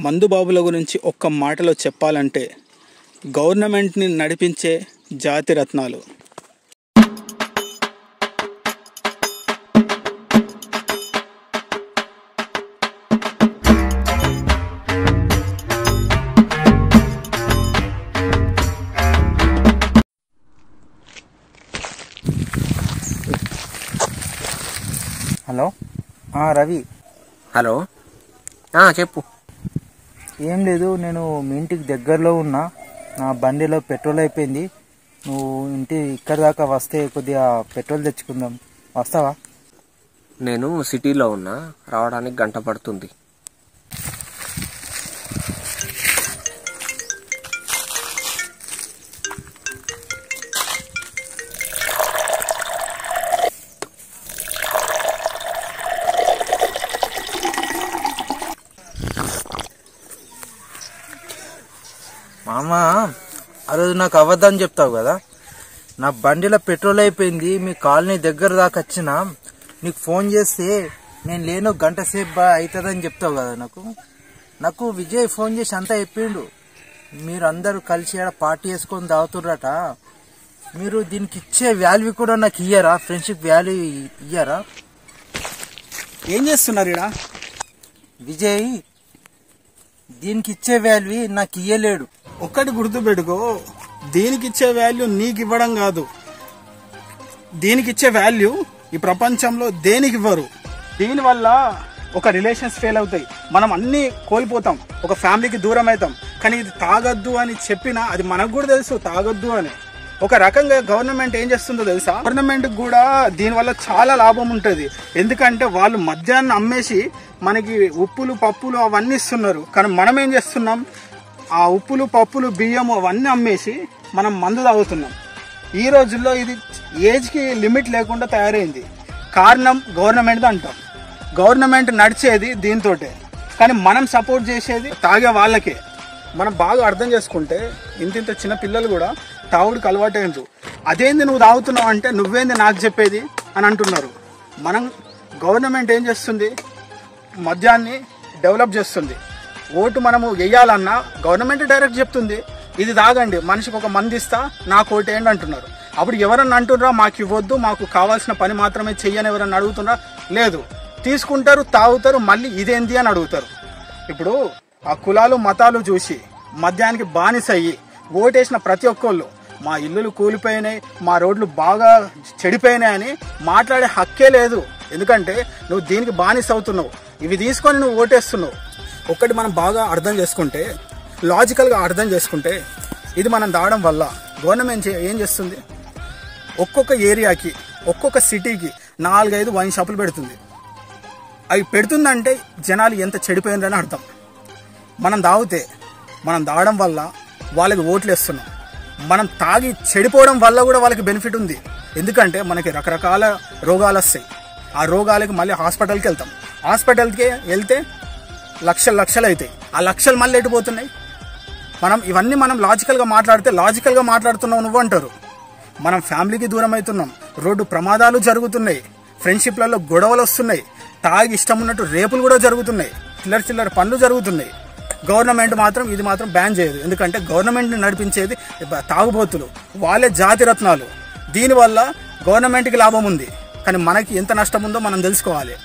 మందుబాబుల గురించి ఒక్క మాటలో చెప్పాలంటే గవర్నమెంట్ని నడిపించే జాతి రత్నాలు. హలో, రవి. హలో, చెప్పు. ఏం లేదు, నేను మీ ఇంటికి దగ్గరలో ఉన్నా. నా బండిలో పెట్రోల్ అయిపోయింది. నువ్వు ఇక్కడ దాకా వస్తే కొద్దిగా పెట్రోల్ తెచ్చుకుందాం. వస్తావా? నేను సిటీలో ఉన్నా, రావడానికి గంట పడుతుంది. మామ, ఆ రోజు నాకు అవ్వద్దని చెప్తావు కదా. నా బండిలో పెట్రోల్ అయిపోయింది. మీ కాలనీ దగ్గర దాకా వచ్చిన నీకు ఫోన్ చేస్తే నేను లేను, గంట సేపు అవుతుందని చెప్తావు కదా. నాకు విజయ్ ఫోన్ చేసి అంతా చెప్పిండు. మీరు అందరూ కలిసి పార్టీ వేసుకొని తాగుతుర్రట. మీరు దీనికి ఇచ్చే వాల్యూ కూడా నాకు ఇయ్యరా? Friendship value ఇయ్యరా? ఏం చేస్తున్నారు ఈడ? విజయ్ దీనికి ఇచ్చే వాల్యూ నాకు ఇయ్యలేడు. ఒక్కటి గుర్తుపెట్టుకో, దీనికి ఇచ్చే వాల్యూ నీకు ఇవ్వడం కాదు. దీనికి ఇచ్చే వాల్యూ ఈ ప్రపంచంలో దేనికి ఇవ్వరు. దీనివల్ల ఒక రిలేషన్స్ ఫెయిల్ అవుతాయి, మనం అన్ని కోల్పోతాం, ఒక ఫ్యామిలీకి దూరం అవుతాం. కానీ ఇది తాగొద్దు అని చెప్పినా అది మనకు కూడా తెలుసు తాగొద్దు అని. ఒక రకంగా గవర్నమెంట్ ఏం చేస్తుందో తెలుసా? గవర్నమెంట్ కూడా దీనివల్ల చాలా లాభం ఉంటుంది. ఎందుకంటే వాళ్ళు మద్యాన్ని అమ్మేసి మనకి ఉప్పులు పప్పులు అవన్నీ ఇస్తున్నారు. కానీ మనం ఏం చేస్తున్నాం? ఆ ఉప్పులు పప్పులు బియ్యము అవన్నీ అమ్మేసి మనం మందు తాగుతున్నాం. ఈ రోజుల్లో ఇది ఏజ్కి లిమిట్ లేకుండా తయారైంది. కారణం గవర్నమెంట్ది అంటాం. గవర్నమెంట్ నడిచేది దీంతోటే, కానీ మనం సపోర్ట్ చేసేది తాగే వాళ్ళకే. మనం బాగా అర్థం చేసుకుంటే ఇంత చిన్న పిల్లలు కూడా తాగుడికి అలవాటైంది. అదేంది నువ్వు తాగుతున్నావు అంటే నువ్వేంది నాకు చెప్పేది అని అంటున్నారు. గవర్నమెంట్ ఏం చేస్తుంది? మద్యాన్ని డెవలప్ చేస్తుంది. ఓటు మనము వేయాలన్నా గవర్నమెంట్ డైరెక్ట్ చెప్తుంది, ఇది తాగండి, మనిషికి ఒక మంది ఇస్తా, నాకు ఓటు ఏంటి అంటున్నారు. అప్పుడు ఎవరన్నా అంటున్నారా మాకు ఇవ్వద్దు, మాకు కావాల్సిన పని మాత్రమే చెయ్యని ఎవరన్నా అడుగుతున్నారా? లేదు, తీసుకుంటారు, తాగుతారు, మళ్ళీ ఇదేంది అని అడుగుతారు. ఇప్పుడు ఆ కులాలు మతాలు చూసి మద్యానికి బానిస అయ్యి ఓటేసిన ప్రతి ఒక్కళ్ళు మా ఇల్లులు కూలిపోయినాయి, మా రోడ్లు బాగా చెడిపోయినాయి అని మాట్లాడే హక్కే లేదు. ఎందుకంటే నువ్వు దీనికి బానిస అవుతున్నావు, ఇవి తీసుకొని నువ్వు ఓటేస్తున్నావు. ఒక్కటి మనం బాగా అర్థం చేసుకుంటే, లాజికల్గా అర్థం చేసుకుంటే, ఇది మనం దావడం వల్ల గవర్నమెంట్ ఏం చేస్తుంది? ఒక్కొక్క ఏరియాకి ఒక్కొక్క సిటీకి 4-5 వైన్ షాపులు పెడుతుంది. అవి పెడుతుందంటే జనాలు ఎంత చెడిపోయిందని అర్థం. మనం తాగడం వల్ల వాళ్ళకి ఓట్లు వేస్తున్నాం. మనం తాగి చెడిపోవడం వల్ల కూడా వాళ్ళకి బెనిఫిట్ ఉంది. ఎందుకంటే మనకి రకరకాల రోగాలు వస్తాయి. ఆ రోగాలకి మళ్ళీ హాస్పిటల్కి వెళ్తాం. హాస్పిటల్కి వెళ్తే లక్షలు అవుతాయి. ఆ లక్షలు మళ్ళీ ఎటుపోతున్నాయి? ఇవన్నీ మనం లాజికల్గా మాట్లాడితే లాజికల్గా మాట్లాడుతున్నావు నువ్వు అంటారు. మనం ఫ్యామిలీకి దూరం అవుతున్నాం, రోడ్డు ప్రమాదాలు జరుగుతున్నాయి, ఫ్రెండ్షిప్లలో గొడవలు వస్తున్నాయి, తాగి ఇష్టం ఉన్నట్టు రేపులు కూడా జరుగుతున్నాయి, చిల్లర పనులు జరుగుతున్నాయి. గవర్నమెంట్ మాత్రం ఇది మాత్రం బ్యాన్ చేయదు. ఎందుకంటే గవర్నమెంట్ని నడిపించేది తాగుబోతులు, వాళ్ళే జాతి రత్నాలు. దీనివల్ల గవర్నమెంట్కి లాభం ఉంది, కానీ మనకి ఎంత నష్టం ఉందో మనం తెలుసుకోవాలి.